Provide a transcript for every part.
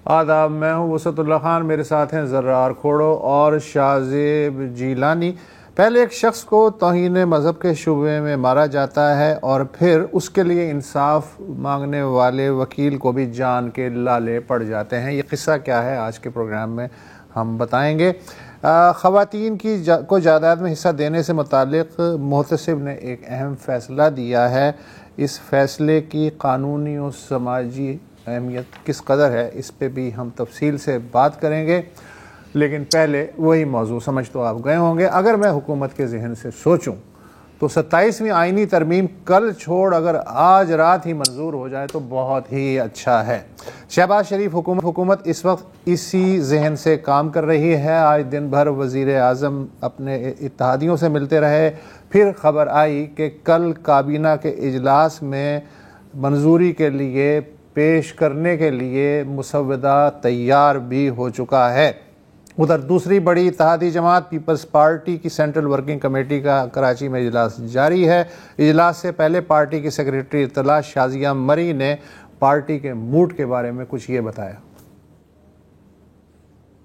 آداب، میں ہوں وسعت اللہ خان، میرے ساتھ ہیں زرار کھوڑو اور شاہزیب جیلانی۔ پہلے ایک شخص کو توہین مذہب کے شبے میں مارا جاتا ہے اور پھر اس کے لیے انصاف مانگنے والے وکیل کو بھی جان کے لالے پڑ جاتے ہیں۔ یہ قصہ کیا ہے آج کے پروگرام میں ہم بتائیں گے۔ خواتین کو جائیداد میں حصہ دینے سے متعلق محتسب نے ایک اہم فیصلہ دیا ہے۔ اس فیصلے کی قانونی و سماجی اہمیت کس قدر ہے، اس پہ بھی ہم تفصیل سے بات کریں گے، لیکن پہلے وہی موضوع سمجھ تو آپ گئے ہوں گے۔ اگر میں حکومت کے ذہن سے سوچوں تو 27ویں آئینی ترمیم کل چھوڑ اگر آج رات ہی منظور ہو جائے تو بہت ہی اچھا ہے۔ شہباز شریف حکومت اس وقت اسی ذہن سے کام کر رہی ہے۔ آج دن بھر وزیر اعظم اپنے اتحادیوں سے ملتے رہے، پھر خبر آئی کہ کل کابینہ کے اجلاس میں منظوری کے لیے پیش کرنے کے لیے مسودہ تیار بھی ہو چکا ہے۔ ادھر دوسری بڑی اتحادی جماعت پیپلز پارٹی کی سینٹرل ورکنگ کمیٹی کا کراچی میں اجلاس جاری ہے۔ اجلاس سے پہلے پارٹی کی سیکریٹری اطلاع شازیہ مری نے پارٹی کے موڈ کے بارے میں کچھ یہ بتایا۔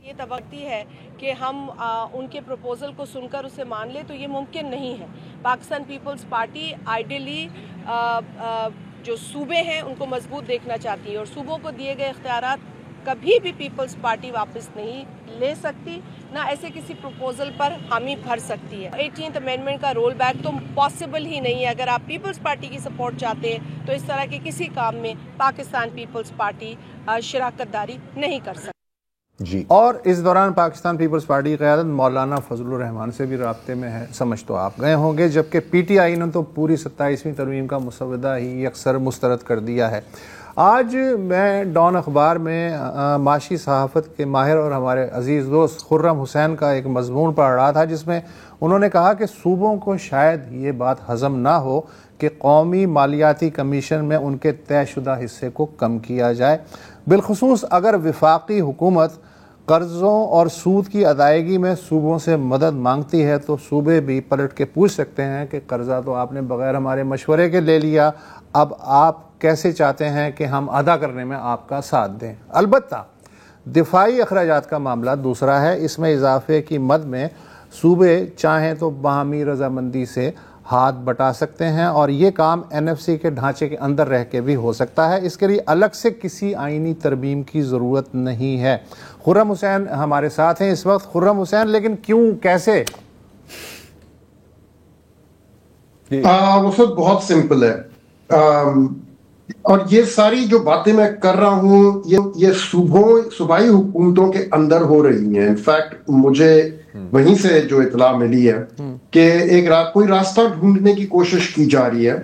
یہ توقع ہے کہ ہم ان کے پروپوزل کو سن کر اسے مان لیں تو یہ ممکن نہیں ہے۔ پاکستان پیپلز پارٹی آئیڈیلی جو صوبے ہیں ان کو مضبوط دیکھنا چاہتی ہے اور صوبوں کو دیے گئے اختیارات کبھی بھی پیپلز پارٹی واپس نہیں لے سکتی، نہ ایسے کسی پروپوزل پر حامی بھر سکتی ہے۔ 18th امینڈمنٹ کا رول بیک تو پاسبل ہی نہیں ہے۔ اگر آپ پیپلز پارٹی کی سپورٹ چاہتے ہیں تو اس طرح کے کسی کام میں پاکستان پیپلز پارٹی شراکت داری نہیں کر سکتی۔ جی، اور اس دوران پاکستان پیپلز پارٹی کی قیادت مولانا فضل الرحمان سے بھی رابطے میں ہے، سمجھ تو آپ گئے ہوں گے، جبکہ پی ٹی آئی نے تو پوری 27ویں ترمیم کا مسودہ ہی اکثر مسترد کر دیا ہے۔ آج میں ڈان اخبار میں معاشی صحافت کے ماہر اور ہمارے عزیز دوست خرم حسین کا ایک مضمون پڑھ رہا تھا، جس میں انہوں نے کہا کہ صوبوں کو شاید یہ بات ہضم نہ ہو کہ قومی مالیاتی کمیشن میں ان کے طے شدہ حصے کو کم کیا جائے، بالخصوص اگر وفاقی حکومت قرضوں اور سود کی ادائیگی میں صوبوں سے مدد مانگتی ہے تو صوبے بھی پلٹ کے پوچھ سکتے ہیں کہ قرضہ تو آپ نے بغیر ہمارے مشورے کے لے لیا، اب آپ کیسے چاہتے ہیں کہ ہم ادا کرنے میں آپ کا ساتھ دیں۔ البتہ دفاعی اخراجات کا معاملہ دوسرا ہے۔ اس میں اضافے کی مد میں صوبے چاہیں تو باہمی رضامندی سے ہاتھ بٹا سکتے ہیں اور یہ کام این ایف سی کے ڈھانچے کے اندر رہ کے بھی ہو سکتا ہے۔ اس کے لیے الگ سے کسی آئینی ترمیم کی ضرورت نہیں ہے۔ خرم حسین ہمارے ساتھ ہیں اس وقت۔ خرم حسین، لیکن کیوں، کیسے؟ وفد بہت سمپل ہے، اور یہ ساری جو باتیں میں کر رہا ہوں یہ صوبائی حکومتوں کے اندر ہو رہی ہیں۔ انفیکٹ مجھے وہیں سے جو اطلاع ملی ہے کہ ایک کوئی راستہ ڈھونڈنے کی کوشش کی جا رہی ہے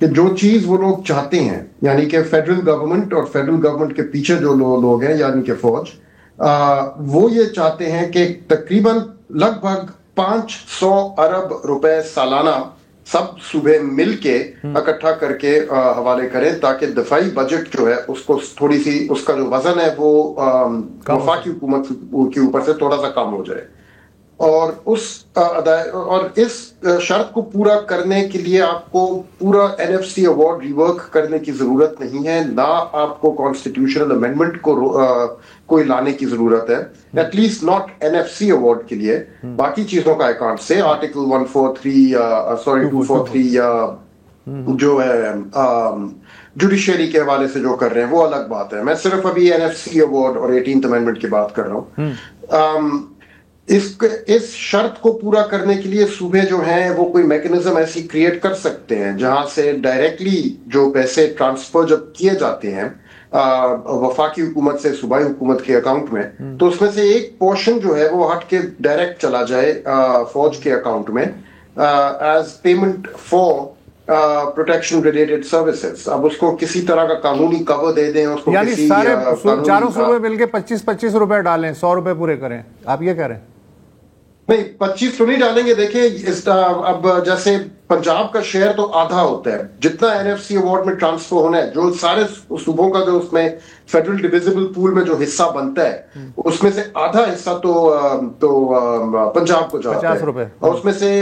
کہ جو چیز وہ لوگ چاہتے ہیں، یعنی کہ فیڈرل گورنمنٹ اور فیڈرل گورنمنٹ کے پیچھے جو لوگ ہیں یعنی کہ فوج، وہ یہ چاہتے ہیں کہ تقریباً لگ بھگ 500 ارب روپے سالانہ سب صوبے مل کے اکٹھا کر کے حوالے کریں تاکہ دفاعی بجٹ جو ہے اس کو تھوڑی سی اس کا جو وزن ہے وہ وفاقی حکومت کے اوپر سے تھوڑا سا کم ہو جائے۔ اور اس شرط کو پورا کرنے کے لیے آپ کو پورا N F C award rework کرنے کی ضرورت نہیں ہے، نہ آپ کو کانسٹیٹیوشنل امینڈمنٹ کوئی لانے کی ضرورت ہے، at least not N F C award کے لیے۔ باقی چیزوں کا اکاؤنٹ سے آرٹیکل 243 جو ہے جوڈیشری کے حوالے سے جو کر رہے ہیں وہ الگ بات ہے۔ میں صرف ابھی این ایف سی ایوارڈ اور 18th امینڈمنٹ کی بات کر رہا ہوں۔ اس شرط کو پورا کرنے کے لیے صوبے جو ہیں وہ کوئی میکنزم ایسی کریٹ کر سکتے ہیں جہاں سے ڈائریکٹلی جو پیسے ٹرانسفر جب کیے جاتے ہیں وفاقی حکومت سے صوبائی حکومت کے اکاؤنٹ میں، تو اس میں سے ایک پورشن جو ہے وہ ہٹ کے ڈائریکٹ چلا جائے فوج کے اکاؤنٹ میں as payment for protection related services. اب اس کو کسی طرح کا قانونی کور دے دیں، اس کو یعنی سارے چاروں صوبے مل کے 25 روپے ڈالیں، 100 روپے پورے کریں، آپ یہ کہہ رہے ہیں؟ نہیں، 25 تو نہیں ڈالیں گے۔ دیکھیں اب جیسے پنجاب کا شیئر تو آدھا ہوتا ہے، جتنا این ایف سی ایوارڈ میں ٹرانسفر ہونا ہے، جو سارے صوبوں کا جو اس میں فیڈرل ڈویزیبل پول میں جو حصہ بنتا ہے اس میں سے آدھا حصہ تو پنجاب کو جاتا ہے، اور اس میں سے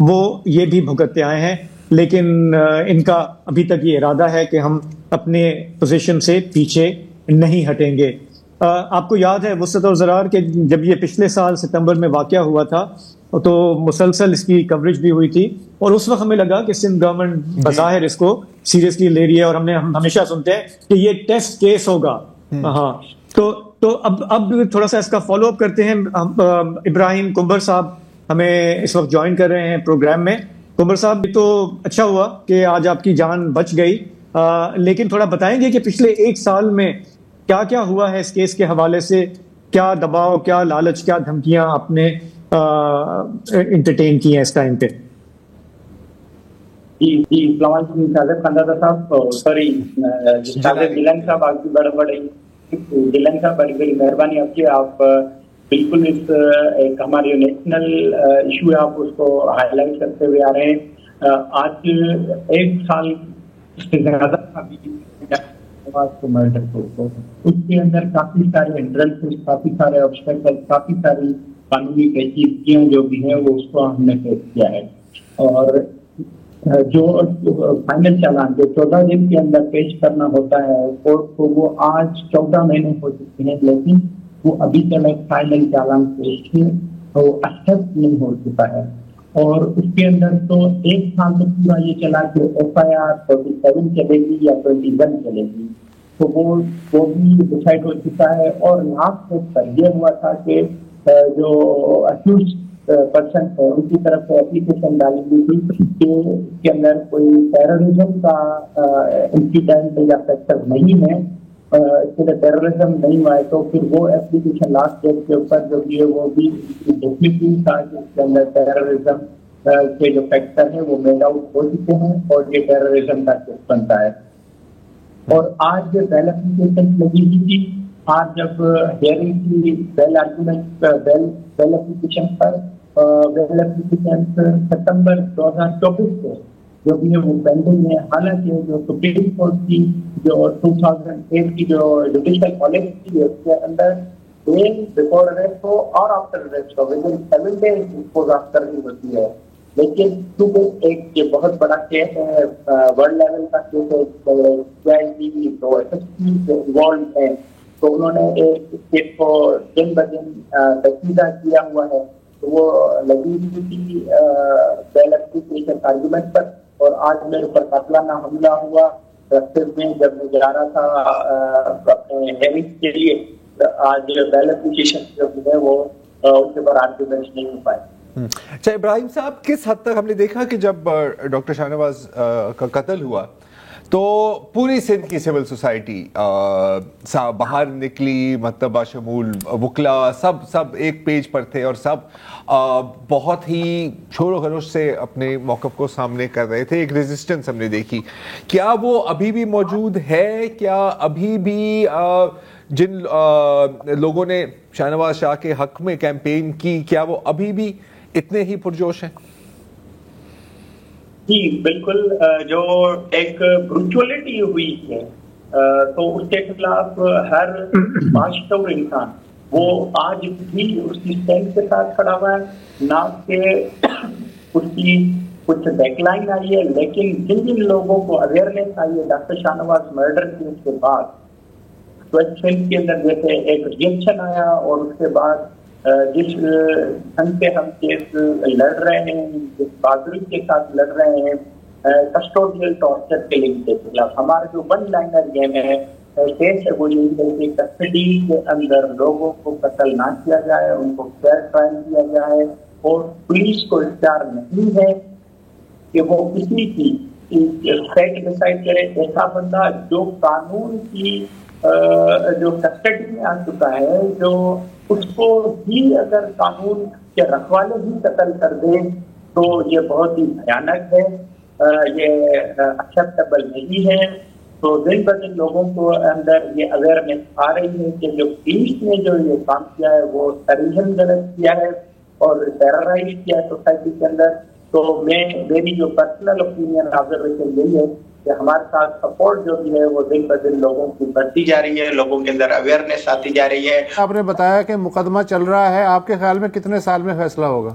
وہ یہ بھی بھگتتے آئے ہیں، لیکن ان کا ابھی تک یہ ارادہ ہے کہ ہم اپنے پوزیشن سے پیچھے نہیں ہٹیں گے۔ آپ کو یاد ہے وسعت اور ضرار کہ جب یہ پچھلے سال ستمبر میں واقعہ ہوا تھا تو مسلسل اس کی کوریج بھی ہوئی تھی، اور اس وقت ہمیں لگا کہ سندھ گورنمنٹ بظاہر اس کو سیریسلی لے رہی ہے، اور ہم ہمیشہ سنتے ہیں کہ یہ ٹیسٹ کیس ہوگا۔ ہاں، تو اب تھوڑا سا اس کا فالو اپ کرتے ہیں۔ ابراہیم کنبر صاحب ہمیں اس وقت جوائن کر رہے ہیں پروگرام میں۔ کنبر صاحب، تو اچھا ہوا کہ آج آپ کی جان بچ گئی، لیکن تھوڑا بتائیں گے کہ پچھلے ایک سال میں کیا کیا ہوا ہے اس کیس کے حوالے سے؟ کیا دباؤ، کیا لالچ، کیا دھمکیاں آپ نے انٹرٹین کی ہیں اس ٹائم پہ؟ جی السلام علیکم شاہد خاندازہ صاحب، سوری شاہد گیلانی صاحب، آپ کی گیلانی صاحب بڑی بڑی مہربانی آپ کی، آپ بالکل اس ایک ہماری نیشنل ایشو ہے، آپ اس کو ہائی لائٹ کرتے ہوئے آ رہے ہیں۔ آج ایک سال سے زیادہ کو مرڈر کو اس کے اندر کافی سارے ہنڈرنس، کافی سارے آبسٹیکل، کافی ساری قانونی پیچیدگیاں جو بھی ہیں وہ اس کو ہم نے فیس کیا ہے، اور جو فائنل چالان جو 14 دن کے اندر پیش کرنا ہوتا ہے کورٹ کو، وہ آج 14 مہینے ہو چکے ہیں، لیکن وہ ابھی تک فائنل چالان پیش ہے وہ ایکسپٹ نہیں ہو چکا ہے۔ اور اس کے اندر تو ایک سال تو پورا یہ چلا کہ FIR 47 چلے گی یا 21 چلے گی، تو وہ بھی ڈیسائڈ ہو چکا ہے۔ اور لاسٹ پر یہ ہوا تھا کہ جو اکیوز پرسن ہے ان کی طرف سے اپلیکیشن ڈالی گئی تھی کہ اس کے اندر کوئی ٹیررزم کا انسیڈنٹ یا فیکٹر نہیں ہے، اس کے ٹیررزم نہیں ہوا ہے، تو پھر وہ اپلیکیشن لاسٹ ڈیٹ کے اوپر جو بھی ہے وہ بھی ڈیفینیٹلی تھا کہ اس کے اندر ٹیررزم کے جو فیکٹر ہیں وہ میڈ آؤٹ ہو چکے ہیں اور یہ ٹیررزم کا کیس بنتا ہے۔ اور آج بیل اپلیکیشن لگی ہوئی تھی، آج جب ہیئرنگ کی بیل آرگومنٹ بیل اپلیکیشن پر بیل اپلیکیشن ستمبر 2024 سے جو بھی ہے وہ پینڈنگ ہے، حالانکہ جو سپریم کورٹ کی جو 2008 کی جو جوڈیشل پالیسی تھی اس کے اندر بیل بیفور اریسٹ ہو اور after arrest who with in 7 days dispose of کرنی ہوتی ہے، لیکن کیونکہ ایک یہ بہت بڑا کیس ہے، ورلڈ لیول کا کیس ہے، تو انوالوڈ ہیں، تو انہوں نے ایک کیس کو دن بدن پیچیدہ کیا ہوا ہے، تو وہ لگی ہوئی تھی بیل اپلیکیشن آرگومنٹ پر۔ اور آج میرے اوپر قاتلانہ حملہ ہوا راستے میں جب میں جا رہا تھا اپنے ہیئرنگ کے لیے، آج بیل اپلیکیشن جو ہے وہ اس کے اوپر آرگومنٹ نہیں ہو پائے۔ اچھا ابراہیم صاحب، کس حد تک ہم نے دیکھا کہ جب ڈاکٹر شاہ نواز کا قتل ہوا تو پوری سندھ کی سول سوسائٹی باہر نکلی، مطلب بشمول وکلا سب ایک پیج پر تھے، اور سب بہت ہی شور و خروش سے اپنے موقف کو سامنے کر رہے تھے، ایک ریزسٹنس ہم نے دیکھی۔ کیا وہ ابھی بھی موجود ہے؟ کیا ابھی بھی جن لوگوں نے شاہ نواز شاہ کے حق میں کیمپین کی، کیا وہ ابھی بھی اتنے ہی پرجوش ہیں؟ جی بالکل، جو ایک بروچولیٹی ہوئی ہے تو اس کے خلاف ہر باشعور انسان وہ آج بھی اس کی اسٹینڈ کے ساتھ کھڑا ہوا ہے، نہ کہ اس کی کچھ بیک لائن آئی ہے، لیکن جن لوگوں کو اویئرنیس آئی ہے doctor Shah Nawaz murder case کے بعد، کے اندر جیسے ایک ریئیکشن آیا، اور اس کے بعد جس ڈھنگ سے ہم کیس لڑ رہے ہیں، جس بہادری کے ساتھ لڑ رہے ہیں کسٹوڈیل ٹارچر کلنگ کے خلاف، ہمارا جو ون لائنر گیم ہے کیس ہے وہ یہی ہے کہ کسٹڈی کے اندر لوگوں کو قتل نہ کیا جائے، ان کو فیئر ٹرائل کیا جائے، اور پولیس کو اختیار نہیں ہے کہ وہ کسی کی فیٹ ڈیسائڈ کرے۔ ایسا بندہ جو قانون کی جو کسٹڈی میں آ چکا ہے، جو اس کو بھی اگر قانون کے رکھوالے بھی قتل کر دیں تو یہ بہت ہی بھیانک ہے، یہ ایکسیپٹیبل نہیں ہے۔ تو دن بدن لوگوں کو اندر یہ اویئرنیس آ رہی ہے کہ جو پولیس نے جو یہ کام کیا ہے وہ صریحاً غلط کیا ہے اور ٹیررائز کیا ہے سوسائٹی کے اندر۔ تو میری جو پرسنل اوپینین آبزرویشن یہی ہے کہ ہمارے ساتھ سپورٹ جو بھی ہے وہ دن بدن لوگوں کی بڑھتی جا رہی ہے، لوگوں کے اندر اویئرنیس آتی جا رہی ہے۔ آپ نے بتایا کہ مقدمہ چل رہا ہے، آپ کے خیال میں کتنے سال میں فیصلہ ہوگا؟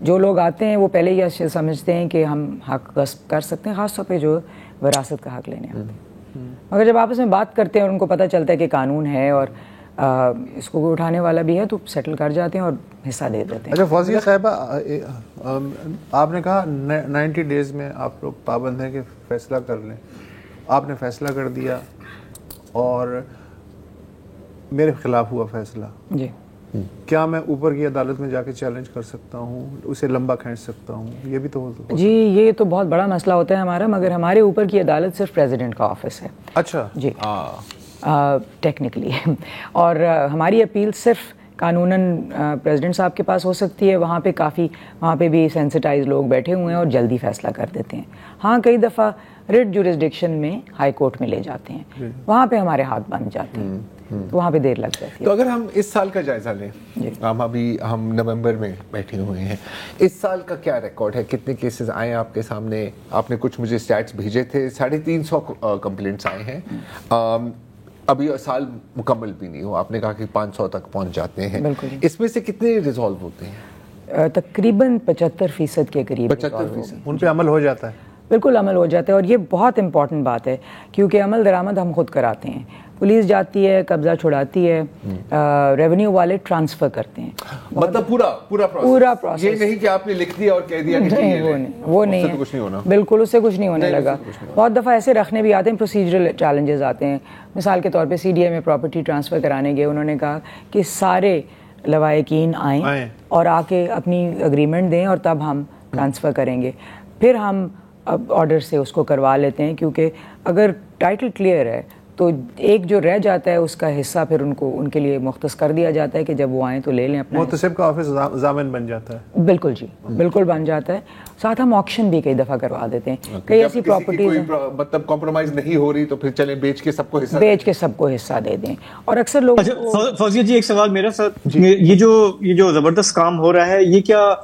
جو لوگ آتے ہیں وہ پہلے یہ سمجھتے ہیں کہ ہم حق غصب کر سکتے ہیں، خاص طور پہ جو وراثت کا حق لینے آتے ہیں، مگر جب آپس میں بات کرتے ہیں اور ان کو پتہ چلتا ہے کہ قانون ہے اور اس کو کوئی اٹھانے والا بھی ہے تو سیٹل کر جاتے ہیں اور حصہ دے دیتے ہیں۔ اچھا فوزیہ صاحبہ، آپ نے کہا 90 ڈیز میں آپ لوگ پابند ہیں کہ فیصلہ کر لیں، آپ نے فیصلہ کر دیا اور میرے خلاف ہوا فیصلہ، جی کیا میں اوپر کی عدالت میں جا کے چیلنج کر سکتا ہوں، اسے لمبا کھینچ سکتا ہوں؟ یہ بھی تو جی یہ تو بہت بڑا مسئلہ ہوتا ہے ہمارا، مگر ہمارے اوپر کی عدالت صرف پریزیڈنٹ کا آفس ہے۔ اچھا جی ٹیکنیکلی اور ہماری اپیل صرف قانوناً پریزیڈنٹ صاحب کے پاس ہو سکتی ہے، وہاں پہ بھی سینسٹائز لوگ بیٹھے ہوئے ہیں اور جلدی فیصلہ کر دیتے ہیں۔ ہاں کئی دفعہ ریٹ جورسڈکشن میں ہائی کورٹ میں لے جاتے ہیں، وہاں پہ ہمارے ہاتھ بن جاتے ہیں، تو وہاں پہ دیر لگ جاتی ہے۔ تو اگر ہم اس سال کا جائزہ لیں، ہم نومبر میں بیٹھے ہوئے ہیں، اس سال کا کیا ریکارڈ ہے؟ کتنے کیسز آئے آپ کے سامنے؟ آپ نے کچھ مجھے اسٹیٹس بھیجے تھے، 350 کمپلینٹس آئے ہیں، ابھی سال مکمل بھی نہیں ہو، آپ نے کہا کہ 500 تک پہنچ جاتے ہیں، اس میں سے کتنے ریزالو ہوتے ہیں؟ تقریباً 75% کے قریب 75% ان پہ عمل ہو جاتا ہے؟ بالکل عمل ہو جاتا ہے، اور یہ بہت امپورٹنٹ بات ہے کیونکہ عمل درآمد ہم خود کراتے ہیں، پولیس جاتی ہے، قبضہ چھڑاتی ہے، ریونیو والے ٹرانسفر کرتے ہیں، مطلب پورا پروسیس، یہ نہیں کہ آپ نے لکھ دیا اور کہہ دیا کہ وہ نہیں ہے، کچھ نہیں ہونا، بالکل اس سے کچھ نہیں ہونے لگا۔ بہت دفعہ ایسے رکھنے بھی آتے ہیں، پروسیجرل چیلنجز آتے ہیں، مثال کے طور پہ سی ڈی اے میں پراپرٹی ٹرانسفر کرانے گئے، انہوں نے کہا کہ سارے لوائقین آئیں اور آ کے اپنی اگریمنٹ دیں اور تب ہم ٹرانسفر کریں گے، پھر ہم آرڈر سے اس کو کروا لیتے ہیں، کیونکہ اگر ٹائٹل کلیئر ہے تو ایک جو رہ جاتا ہے اس کا حصہ پھر ان کے لیے مختص کر دیا جاتا ہے کہ جب وہ آئیں تو لے لیں اپنا۔ محتسب کا آفس ضامن بن جاتا ہے؟ بالکل جی، بالکل بن جاتا ہے، ساتھ ہم آکشن بھی کئی دفعہ کروا دیتے ہیں، کئی ایسی پراپرٹیز مطلب کمپرومائز نہیں ہو رہی تو پھر چلیں بیچ کے سب کو حصہ دے دیں، اور اکثر لوگ۔ فوزیہ جی ایک سوال میرا ساتھ، یہ جو زبردست کام ہو رہا ہے یہ کیا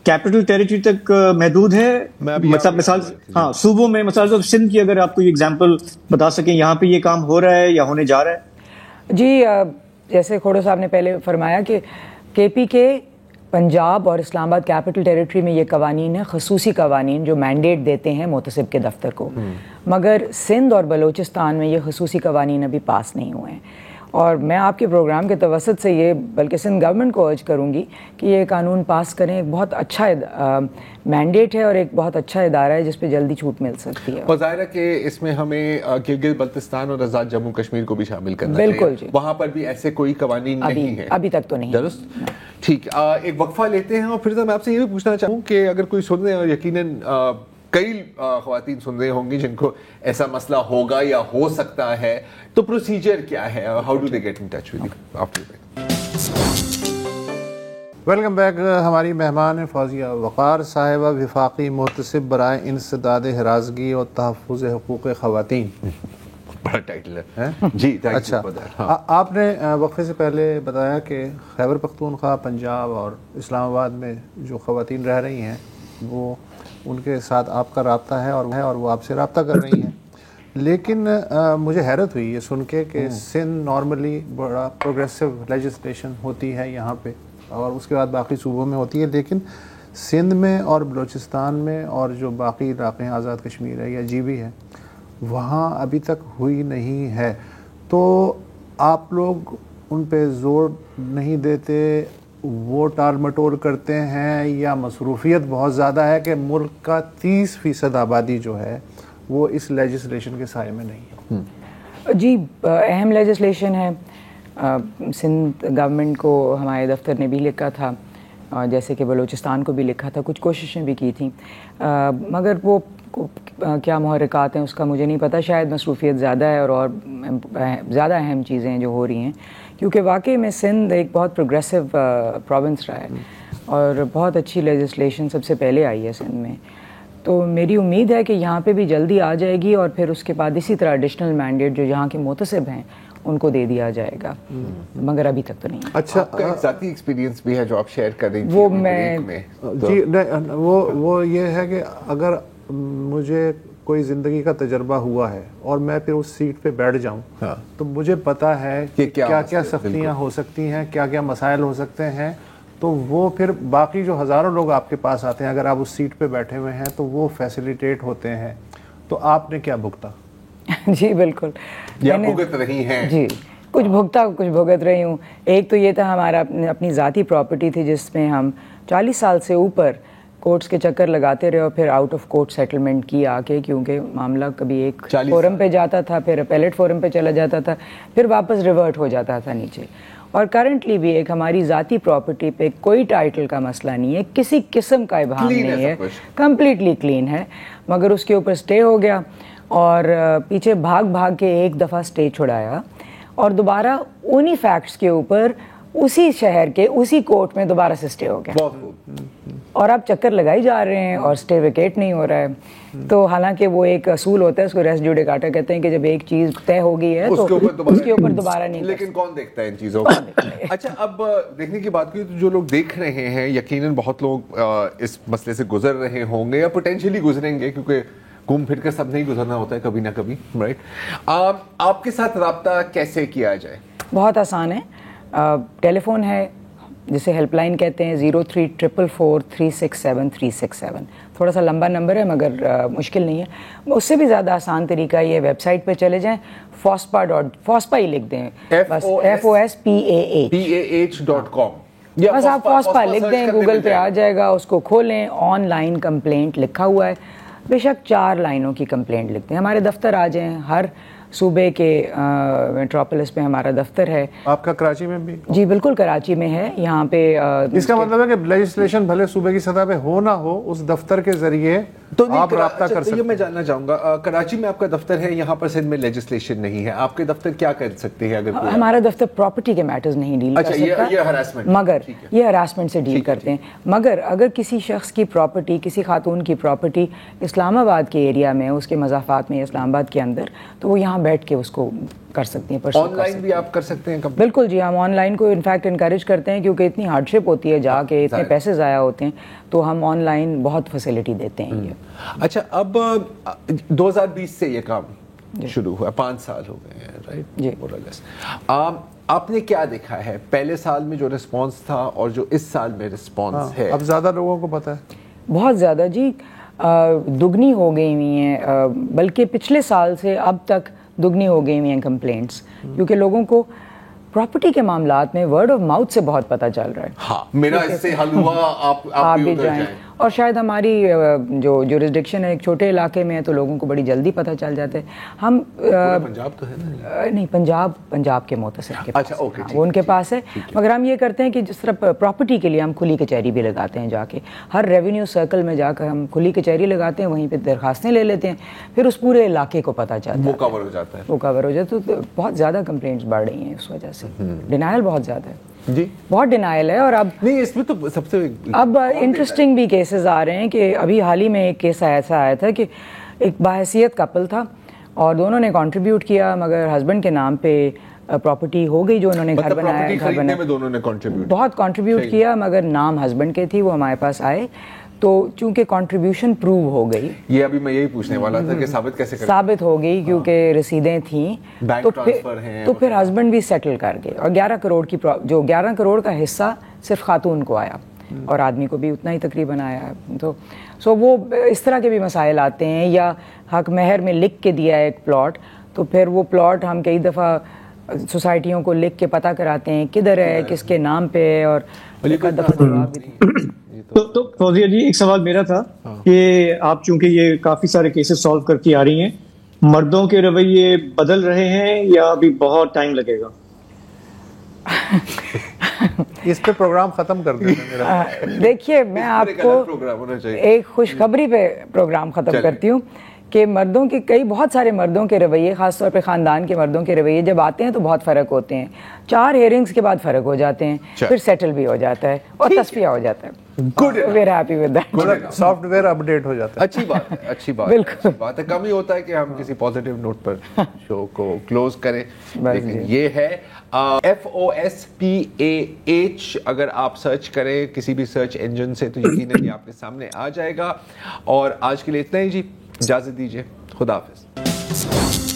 کیپٹل ٹیریٹری تک محدود ہے؟ مطلب مثال صوبوں میں، مثال سندھ کی اگر آپ کو یہ ایگزامپل بتا سکیں، یہاں پہ یہ کام ہو رہا ہے یا ہونے جا رہا ہے؟ جی جیسے کھوڑو صاحب نے پہلے فرمایا کہ کے پی کے پنجاب اور اسلام آباد کیپٹل ٹیریٹری میں یہ قوانین ہیں، خصوصی قوانین جو مینڈیٹ دیتے ہیں محتسب کے دفتر کو، مگر سندھ اور بلوچستان میں یہ خصوصی قوانین ابھی پاس نہیں ہوئے ہیں، اور میں آپ کے پروگرام کے توسط سے یہ بلکہ سندھ گورنمنٹ کو ارج کروں گی کہ یہ قانون پاس کریں، ایک بہت اچھا مینڈیٹ ہے اور ایک بہت اچھا ادارہ ہے جس پہ جلدی چھوٹ مل سکتی ہے۔ اور ظاہر ہے کہ اس میں ہمیں گلگت بلتستان اور آزاد جموں کشمیر کو بھی شامل کرنا چاہیے، بالکل جی، وہاں پر بھی ایسے کوئی قوانین نہیں ہیں ابھی تک تو نہیں۔ درست، ٹھیک، ایک وقفہ لیتے ہیں اور پھر میں آپ سے یہ بھی پوچھنا چاہوں کہ اگر کوئی سن رہے ہیں، اور یقیناً کئی خواتین سن رہے ہوں گی جن کو ایسا مسئلہ ہوگا یا ہو سکتا ہے، تو پروسیجر کیا ہے؟ How do they get in touch with you after that? Welcome back. ہماری مہمان فوزیہ وقار صاحبہ، وفاقی محتسب برائے انسداد ہراسگی اور تحفظ حقوق خواتین۔ بڑا ٹائٹل ہے جی۔ اچھا، آپ نے وقفے سے پہلے بتایا کہ خیبر پختونخوا، پنجاب اور اسلام آباد میں جو خواتین رہ رہی ہیں وہ ان کے ساتھ آپ کا رابطہ ہے اور وہ آپ سے رابطہ کر رہی ہیں، لیکن مجھے حیرت ہوئی یہ سن کے کہ سندھ نارملی بڑا پروگریسو لیجسلیشن ہوتی ہے یہاں پہ، اور اس کے بعد باقی صوبوں میں ہوتی ہے، لیکن سندھ میں اور بلوچستان میں اور جو باقی علاقے ہیں، آزاد کشمیر ہے یا جی بھی ہے، وہاں ابھی تک ہوئی نہیں ہے۔ تو آپ لوگ ان پہ زور نہیں دیتے، وہ ٹال مٹول کرتے ہیں، یا مصروفیت بہت زیادہ ہے کہ ملک کا 30% آبادی جو ہے وہ اس لیجسلیشن کے سائے میں نہیں ہے؟ جی اہم لیجسلیشن ہے، سندھ گورنمنٹ کو ہمارے دفتر نے بھی لکھا تھا، جیسے کہ بلوچستان کو بھی لکھا تھا، کچھ کوششیں بھی کی تھیں، مگر وہ کیا محرکات ہیں اس کا مجھے نہیں پتہ، شاید مصروفیت زیادہ ہے اور زیادہ اہم چیزیں جو ہو رہی ہیں، کیونکہ واقعی میں سندھ ایک بہت پروگریسو پروونس رہا ہے اور بہت اچھی لیجسلیشن سب سے پہلے آئی ہے سندھ میں، تو میری امید ہے کہ یہاں پہ بھی جلدی آ جائے گی، اور پھر اس کے بعد اسی طرح ایڈیشنل مینڈیٹ جو یہاں کے محتسب ہیں ان کو دے دیا جائے گا، مگر ابھی تک تو نہیں۔ اچھا، آپ کا ایک ذاتی ایکسپیرینس بھی ہے جو آپ شیئر کر رہی تھی وہ میں جی، وہ یہ ہے کہ اگر مجھے کوئی زندگی کا تجربہ ہوا ہے اور میں پھر اس سیٹ پہ بیٹھ جاؤں تو مجھے پتا ہے کہ کیا کیا سختیاں ہو سکتی ہیں، کیا کیا مسائل ہو سکتے ہیں، تو وہ پھر باقی جو ہزاروں لوگ آپ کے پاس آتے ہیں، اگر آپ اس سیٹ پہ بیٹھے ہوئے ہیں تو وہ فیسیلیٹیٹ ہوتے ہیں. تو آپ نے کیا بھگتا؟ جی بالکل، یا بھگت رہی ہیں؟ جی کچھ بھگتا کچھ بھگت رہی ہوں. ایک تو یہ تھا ہمارا اپنی ذاتی پراپرٹی تھی جس میں ہم 40 سال سے اوپر کورٹس کے چکر لگاتے رہے اور پھر آؤٹ آف کورٹ سیٹلمنٹ کی آ کے، کیونکہ معاملہ کبھی ایک فورم پہ جاتا تھا، پھر اپیلیٹ فورم پہ چلا جاتا تھا، پھر واپس ریورٹ ہو جاتا تھا نیچے. اور کرنٹلی بھی ایک ہماری ذاتی پراپرٹی پہ کوئی ٹائٹل کا مسئلہ نہیں ہے، کسی قسم کا ابہام نہیں ہے، کمپلیٹلی کلین ہے. مگر اس کے اوپر سٹے ہو گیا اور پیچھے بھاگ بھاگ کے ایک دفعہ سٹے چھڑایا اور دوبارہ انہی فیکٹس کے اوپر اسی شہر کے اسی کورٹ میں دوبارہ سے سٹے ہو گیا اور اب چکر لگائی جا رہے ہیں اور سٹے ویکیٹ نہیں ہو رہا ہے. تو حالانکہ وہ ایک اصول ہوتا ہے، اس کو ریس جوڈیکاٹا کہتے ہیں کہ جب ایک چیز طے ہو گئی ہے تو اس کے اوپر دوبارہ نہیں. لیکن کون دیکھتا ہے ان چیزوں کو؟ اچھا، اب دیکھنے کی بات کی تو جو لوگ دیکھ رہے ہیں یقیناً بہت لوگ اس مسئلے سے گزر رہے ہوں گے یا پوٹینشلی گزریں گے، کیونکہ گھوم پھر کر سب نہیں گزرنا ہوتا ہے کبھی نہ کبھی، رائٹ؟ آپ کے ساتھ رابطہ کیسے کیا جائے؟ بہت آسان ہے. ٹیلی فون ہے جسے ہیلپ لائن کہتے ہیں، 0344467367. تھوڑا سا لمبا نمبر ہے مگر مشکل نہیں ہے. اس سے بھی زیادہ آسان طریقہ یہ ویب سائٹ پہ چلے جائیں، فوسپا ہی لکھ دیں، بس FOSPAH.com. بس آپ فوسپا لکھ دیں، گوگل پہ آ جائے گا. اس کو کھولیں، آن لائن کمپلینٹ لکھا ہوا ہے. بے شک 4 لائنوں کی کمپلینٹ لکھتے ہیں. ہمارے دفتر آ جائیں، ہر صوبے کے میٹروپولس میں ہمارا دفتر ہے. آپ کا کراچی میں بھی؟ جی بالکل کراچی میں ہے. یہاں پہ اس کا مطلب ہے کہ لیجسلیشن بھلے صوبے کی سطح پہ ہو نہ ہو، اس دفتر کے ذریعے آپ رابطہ کر سکتے ہیں. میں جاننا چاہوں گا، کراچی میں آپ کا دفتر ہے، یہاں پر سندھ میں لیجسلیشن نہیں ہے، آپ کے دفتر کیا کر سکتے ہیں اگر کوئی؟ ہمارا دفتر پراپرٹی کے میٹرز نہیں ڈیل کر سکتا، مگر یہ ہراسمنٹ سے ڈیل کرتے ہیں. مگر اگر کسی شخص کی پراپرٹی، کسی خاتون کی پراپرٹی اسلام آباد کے ایریا میں، اس کے مضافات میں، اسلام آباد کے اندر، تو وہ یہاں بیٹھ کے اس کو کر سکتی ہیں. آن لائن بھی آپ کر سکتے ہیں؟ بالکل جی، ہم آن لائن کو انفیکٹ انکریج کرتے ہیں کیونکہ اتنی ہارڈ شپ ہوتی ہے، جا کے اتنے پیسے ضائع ہوتے ہیں، تو ہم آن لائن بہت فیسلٹی دیتے ہیں. یہ اچھا، اب 2020 سے یہ کام شروع ہوا، 5 سال ہو گئے ہیں، رائٹ جی. آپ نے کیا دیکھا ہے پہلے سال میں جو رسپانس تھا اور جو اس سال میں رسپانس ہے؟ اب زیادہ لوگوں کو پتہ ہے، بہت زیادہ جی، دگنی ہو گئی ہوئی ہیں، بلکہ پچھلے سال سے اب تک دگنی ہو گئی ہوئی ہیں کمپلینٹس، کیونکہ لوگوں کو پراپرٹی کے معاملات میں ورڈ آف ماؤتھ سے بہت پتہ چل رہا ہے. ہاں، میرا اس سے حل ہوا، آپ بھی جائیں. اور شاید ہماری جو جورسڈکشن ہے ایک چھوٹے علاقے میں ہے تو لوگوں کو بڑی جلدی پتہ چل جاتا ہے. ہم پنجاب تو ہے نا؟ نہیں، پنجاب کے متصل کے پاس، اوکے، وہ ان کے پاس ہے. مگر ہم یہ کرتے ہیں کہ جس طرح پراپرٹی کے لیے ہم کھلی کچہری بھی لگاتے ہیں، جا کے ہر ریونیو سرکل میں جا کر ہم کھلی کچہری لگاتے ہیں، وہیں پہ درخواستیں لے لیتے ہیں، پھر اس پورے علاقے کو پتہ چلتا ہے، وہ کور ہو جاتا ہے. تو بہت زیادہ کمپلینٹس بڑھ رہی ہیں اس وجہ سے. ڈینائل بہت زیادہ ہے جی، بہت ڈینائل ہے. اور اب نہیں، اس میں تو سب سے اب انٹرسٹنگ بھی کیسز آ رہے ہیں کہ ابھی حال ہی میں ایک کیس ایسا آیا تھا کہ ایک باحیثیت کپل تھا اور دونوں نے کنٹریبیوٹ کیا، مگر ہسبینڈ کے نام پہ پراپرٹی ہو گئی جو انہوں نے گھر بنایا، دونوں نے بہت کنٹریبیوٹ کیا، مگر نام ہسبینڈ کے تھی. وہ ہمارے پاس آئے تو چونکہ کنٹریبیوشن پروو ہو گئی، یہ ابھی میں یہی پوچھنے والا تھا کہ ثابت کیسے کریں؟ ثابت ہو گئی کیونکہ رسیدیں تھیں، تو پھر ہسبینڈ بھی سیٹل کر گئے اور 11 کروڑ کی جو 11 کروڑ کا حصہ صرف خاتون کو آیا اور آدمی کو بھی اتنا ہی تقریباً آیا. تو وہ اس طرح کے بھی مسائل آتے ہیں. یا حق مہر میں لکھ کے دیا ہے ایک پلاٹ، تو پھر وہ پلاٹ ہم کئی دفعہ سوسائٹیوں کو لکھ کے پتہ کراتے ہیں کدھر ہے، کس کے نام پہ ہے، اور تو فوزیہ جی ایک سوال میرا تھا کہ آپ چونکہ یہ کافی سارے کیسز سالو کرتی آ رہی ہیں، مردوں کے رویے بدل رہے ہیں یا ابھی بہت ٹائم لگے گا؟ اس پہ پروگرام ختم کر دیں. دیکھیے، میں آپ کو ایک خوشخبری پہ پروگرام ختم کرتی ہوں کہ بہت سارے مردوں کے رویے، خاص طور پہ خاندان کے مردوں کے رویے جب آتے ہیں تو بہت فرق ہوتے ہیں. 4 ہیئرنگز کے بعد فرق ہو جاتے ہیں، پھر سیٹل بھی ہو جاتا ہے اور تصفیہ ہو جاتا ہے. سافٹ ویئر اپڈیٹ ہو جاتا ہے. اچھی بات ہے. کم ہی ہوتا ہے کہ ہم کسی پازیٹیو نوٹ پر شو کو کلوز کریں. لیکن یہ ہے FOSPAH، اگر آپ سرچ کریں کسی بھی سرچ انجن سے تو یقیناً یہ آپ کے سامنے آ جائے گا. اور آج کے لیے اتنا ہی جی، اجازت دیجیے، خدا حافظ.